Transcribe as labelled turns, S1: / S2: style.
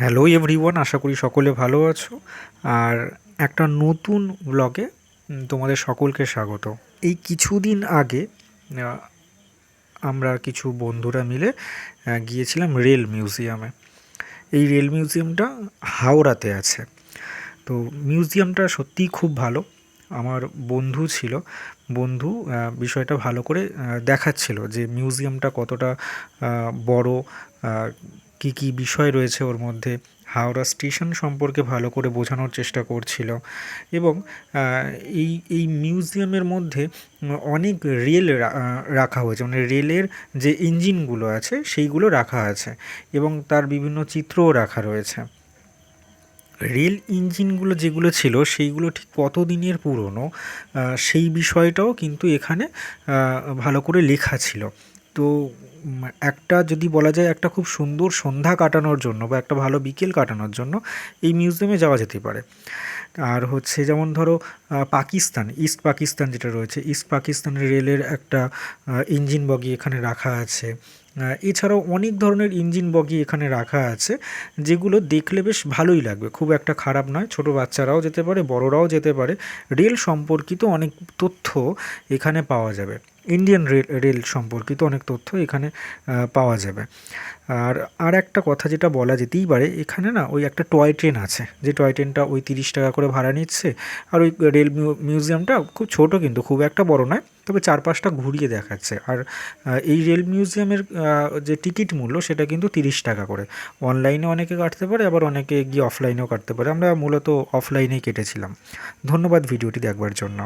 S1: Hello everyone, আশা করি সকলে ভালো আছো। আর একটা নতুন ব্লগে তোমাদের সকলকে স্বাগত। এই কিছুদিন আগে আহ, আমরা কিছু বন্ধুরা মিলে গিয়েছিলাম রেল মিউজিয়ামে। এই রেল মিউজিয়ামটা হাওড়াতে আছে। তো মিউজিয়ামটা সত্যিই খুব ভালো। আমার বন্ধু ছিল, বন্ধু বিষয়টা ভালো করে দেখাচ্ছিল যে মিউজিয়ামটা কতটা বড়, কী কী বিষয় রয়েছে ওর মধ্যে। হাওড়া স্টেশন সম্পর্কে ভালো করে বোঝানোর চেষ্টা করছিল। এবং এই মিউজিয়ামের মধ্যে অনেক রেল রাখা হয়েছে, মানে রেলের যে ইঞ্জিনগুলো আছে সেইগুলো রাখা আছে এবং তার বিভিন্ন চিত্রও রাখা রয়েছে। রেল ইঞ্জিনগুলো যেগুলো ছিল সেইগুলো ঠিক কত দিনের পুরনো সেই বিষয়টাও কিন্তু এখানে ভালো করে লেখা ছিল। তো একটা যদি বলা যায় একটা খুব সুন্দর সন্ধ্যা কাটানোর জন্য বা একটা ভালো বিকেল কাটানোর জন্য এই মিউজিয়ামে যাওয়া যেতে পারে। আর হচ্ছে যেমন ধরো পাকিস্তান, ইস্ট পাকিস্তান যেটা রয়েছে, ইস্ট পাকিস্তানের রেলের একটা ইঞ্জিন বগি এখানে রাখা আছে। এছাড়াও অনেক ধরনের ইঞ্জিন বগি এখানে রাখা আছে, যেগুলো দেখলে বেশ ভালোই লাগবে, খুব একটা খারাপ নয়। ছোট বাচ্চারাও যেতে পারে, বড়রাও যেতে পারে। রেল সম্পর্কিত অনেক তথ্য এখানে পাওয়া যাবে। ইন্ডিয়ান রেল সম্পর্কিত অনেক তথ্য এখানে পাওয়া যাবে। আর একটা কথা যেটা বলা যেতেই পারে, এখানে না ওই একটা টয় ট্রেন আছে, যে টয় ট্রেনটা ওই 30 টাকা করে ভাড়া নিচ্ছে। আর ওই রেল মিউজিয়ামটা খুব ছোট, কিন্তু খুব একটা বড় নয়, তবে চারপাশটা ঘুরিয়ে দেখাচ্ছে। আর এই রেল মিউজিয়ামের যে টিকিট মূল্য সেটা কিন্তু 30 টাকা করে। অনলাইনে অনেকে কাটতে পারে, আবার অনেকে গিয়ে অফলাইনেও কাটতে পারে। আমরা মূলত অফলাইনেই কেটেছিলাম। ধন্যবাদ ভিডিওটি দেখবার জন্য।